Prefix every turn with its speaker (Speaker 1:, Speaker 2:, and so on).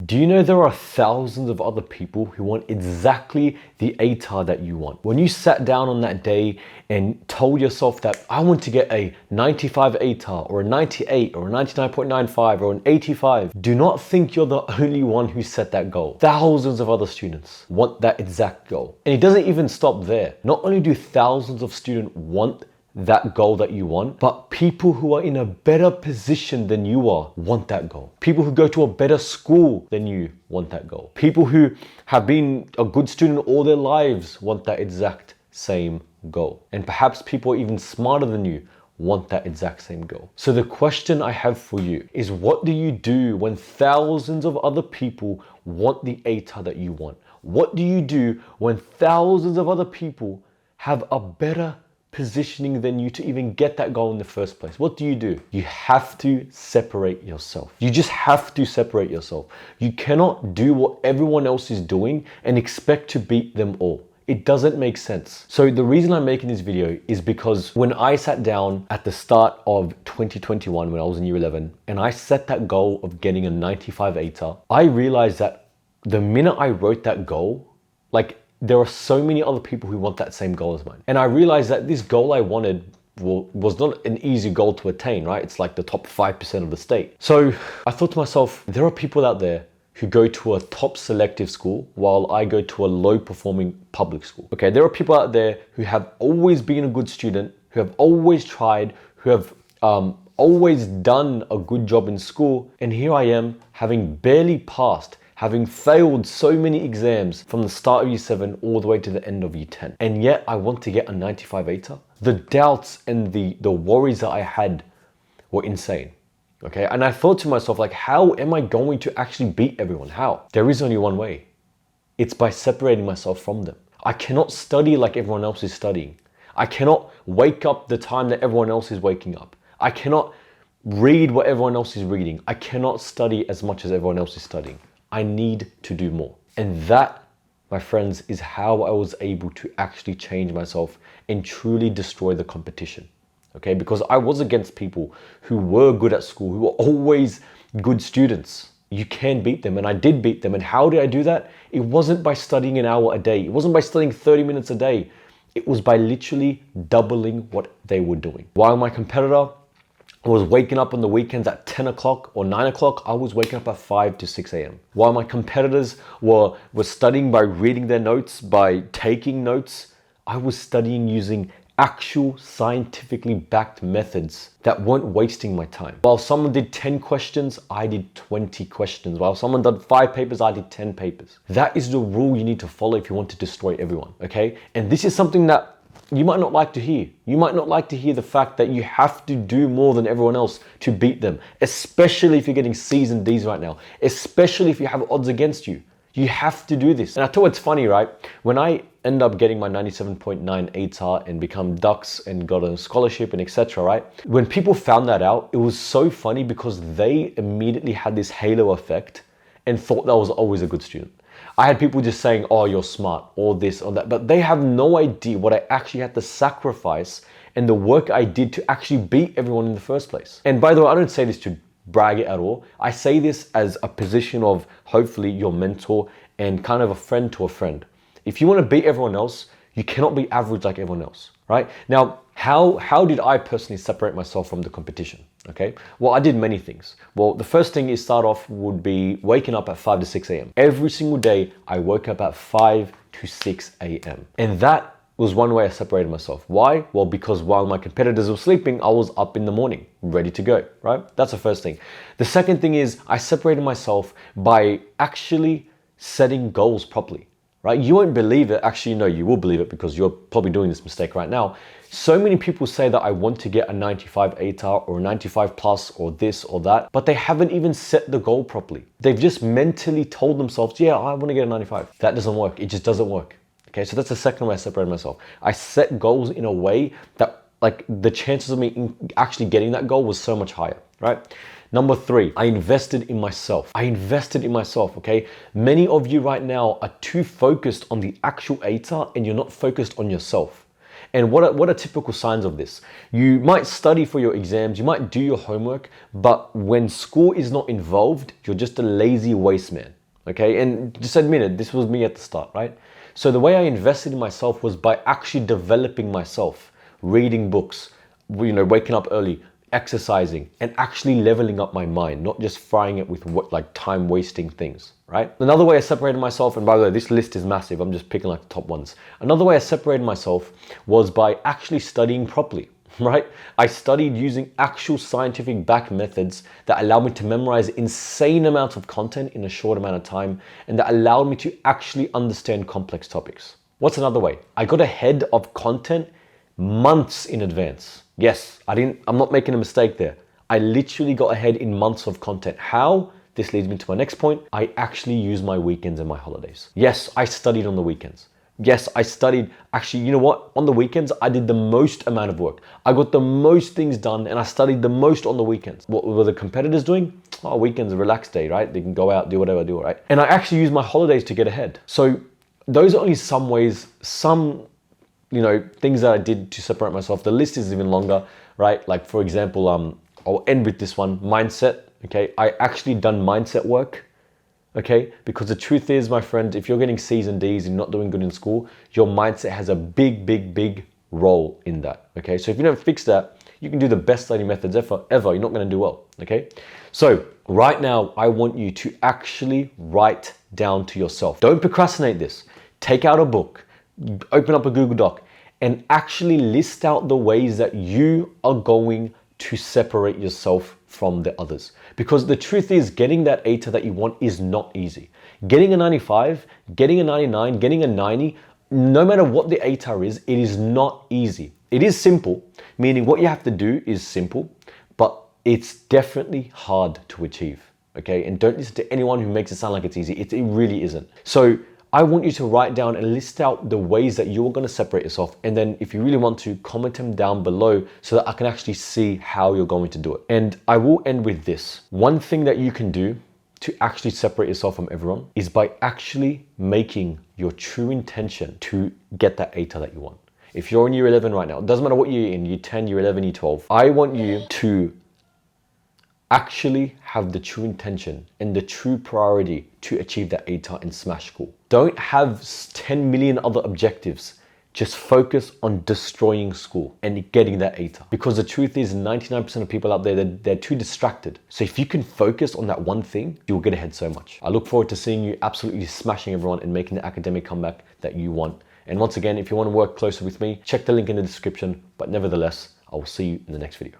Speaker 1: Do you know there are thousands of other people who want exactly the ATAR that you want? When you sat down on that day and told yourself that I want to get a 95 ATAR or a 98 or a 99.95 or an 85, do not think you're the only one who set that goal. Thousands of other students want that exact goal. And it doesn't even stop there. Not only do thousands of students want that goal that you want, but people who are in a better position than you are want that goal. People who go to a better school than you want that goal. People who have been a good student all their lives want that exact same goal. And perhaps people even smarter than you want that exact same goal. So the question I have for you is, what do you do when thousands of other people want the ATAR that you want? What do you do when thousands of other people have a better positioning than you to even get that goal in the first place? What do? You have to separate yourself. You just have to separate yourself. You cannot do what everyone else is doing and expect to beat them all. It doesn't make sense. So the reason I'm making this video is because when I sat down at the start of 2021, when I was in year 11, and I set that goal of getting a 95 ATAR, I realized that the minute I wrote that goal, there are so many other people who want that same goal as mine. And I realized that this goal I wanted was not an easy goal to attain, right? It's like the top 5% of the state. So I thought to myself, there are people out there who go to a top selective school while I go to a low performing public school. Okay, there are people out there who have always been a good student, who have always tried, who have always done a good job in school. And here I am having barely passed, having failed so many exams from the start of year 7 all the way to the end of year 10. And yet I want to get a 95 ATAR. The doubts and the worries that I had were insane. Okay, and I thought to myself, how am I going to actually beat everyone? How? There is only one way. It's by separating myself from them. I cannot study like everyone else is studying. I cannot wake up the time that everyone else is waking up. I cannot read what everyone else is reading. I cannot study as much as everyone else is studying. I need to do more. And that, my friends, is how I was able to actually change myself and truly destroy the competition. Okay, because I was against people who were good at school, who were always good students. You can beat them, and I did beat them. And how did I do that? It wasn't by studying an hour a day. It wasn't by studying 30 minutes a day. It was by literally doubling what they were doing. While my competitor was waking up on the weekends at 10 o'clock or 9 o'clock, I was waking up at 5 to 6 a.m. While my competitors were studying by reading their notes, by taking notes, I was studying using actual scientifically backed methods that weren't wasting my time. While someone did 10 questions, I did 20 questions. While someone did 5 papers, I did 10 papers. That is the rule you need to follow if you want to destroy everyone, okay? And this is something that you might not like to hear. You might not like to hear the fact that you have to do more than everyone else to beat them, especially if you're getting C's and D's right now, especially if you have odds against you. You have to do this. And I thought it's funny, right? When I end up getting my 97.9 ATAR and become Dux and got a scholarship and etc., right? When people found that out, it was so funny because they immediately had this halo effect and thought that I was always a good student. I had people just saying, oh, you're smart, or this or that, but they have no idea what I actually had to sacrifice and the work I did to actually beat everyone in the first place. And by the way, I don't say this to brag it at all. I say this as a position of hopefully your mentor and kind of a friend to a friend. If you want to beat everyone else, you cannot be average like everyone else, right? Now, how did I personally separate myself from the competition? Okay, well, I did many things. Well, the first thing is start off would be waking up at 5 to 6 a.m. Every single day, I woke up at 5 to 6 a.m. And that was one way I separated myself. Why? Well, because while my competitors were sleeping, I was up in the morning, ready to go, right? That's the first thing. The second thing is I separated myself by actually setting goals properly, right? You won't believe it. Actually, no, you will believe it because you're probably doing this mistake right now. So many people say that I want to get a 95 ATAR or a 95 plus or this or that, but they haven't even set the goal properly. They've just mentally told themselves, yeah, I want to get a 95. That doesn't work. It just doesn't work. Okay, so that's the second way I separated myself. I set goals in a way that the chances of me actually getting that goal was so much higher, right? Number 3, I invested in myself. Okay? Many of you right now are too focused on the actual ATAR and you're not focused on yourself. And what are typical signs of this? You might study for your exams, you might do your homework, but when school is not involved, you're just a lazy waste man. okay? And just admit it, this was me at the start, right? So the way I invested in myself was by actually developing myself, reading books, waking up early, exercising, and actually leveling up my mind, not just frying it with time wasting things, right? Another way I separated myself, and by the way, this list is massive, I'm just picking like the top ones. Another way I separated myself was by actually studying properly, right? I studied using actual scientific backed methods that allowed me to memorize insane amounts of content in a short amount of time, and that allowed me to actually understand complex topics. What's another way? I got ahead of content months in advance. Yes, I'm not making a mistake there. I literally got ahead in months of content. How? This leads me to my next point. I actually use my weekends and my holidays. Yes, I studied on the weekends. Yes, I studied. Actually, you know what? On the weekends, I did the most amount of work. I got the most things done and I studied the most on the weekends. What were the competitors doing? Oh, weekends, a relaxed day, right? They can go out, do whatever, do it, right? And I actually use my holidays to get ahead. So those are only some ways, things that I did to separate myself. The list is even longer, right? Like for example, I'll end with this one, mindset, okay? I actually done mindset work, okay? Because the truth is, my friend, if you're getting C's and D's and not doing good in school, your mindset has a big, big, big role in that, okay? So if you don't fix that, you can do the best study methods ever, you're not gonna do well, okay? So right now, I want you to actually write down to yourself. Don't procrastinate this. Take out a book, open up a Google Doc, and actually list out the ways that you are going to separate yourself from the others. Because the truth is, getting that ATAR that you want is not easy. Getting a 95, getting a 99, getting a 90, no matter what the ATAR is, it is not easy. It is simple, meaning what you have to do is simple, but it's definitely hard to achieve, okay? And don't listen to anyone who makes it sound like it's easy. It really isn't. So I want you to write down and list out the ways that you're going to separate yourself. And then if you really want to, comment them down below so that I can actually see how you're going to do it. And I will end with this. One thing that you can do to actually separate yourself from everyone is by actually making your true intention to get that ATAR that you want. If you're in year 11 right now, it doesn't matter what year you're in, year 10, year 11, year 12, I want you to actually have the true intention and the true priority to achieve that ATAR and smash school. Don't have 10 million other objectives. Just focus on destroying school and getting that ATAR. Because the truth is, 99% of people out there, they're too distracted. So if you can focus on that one thing, you'll get ahead so much. I look forward to seeing you absolutely smashing everyone and making the academic comeback that you want. And once again, if you want to work closer with me, check the link in the description. But nevertheless, I will see you in the next video.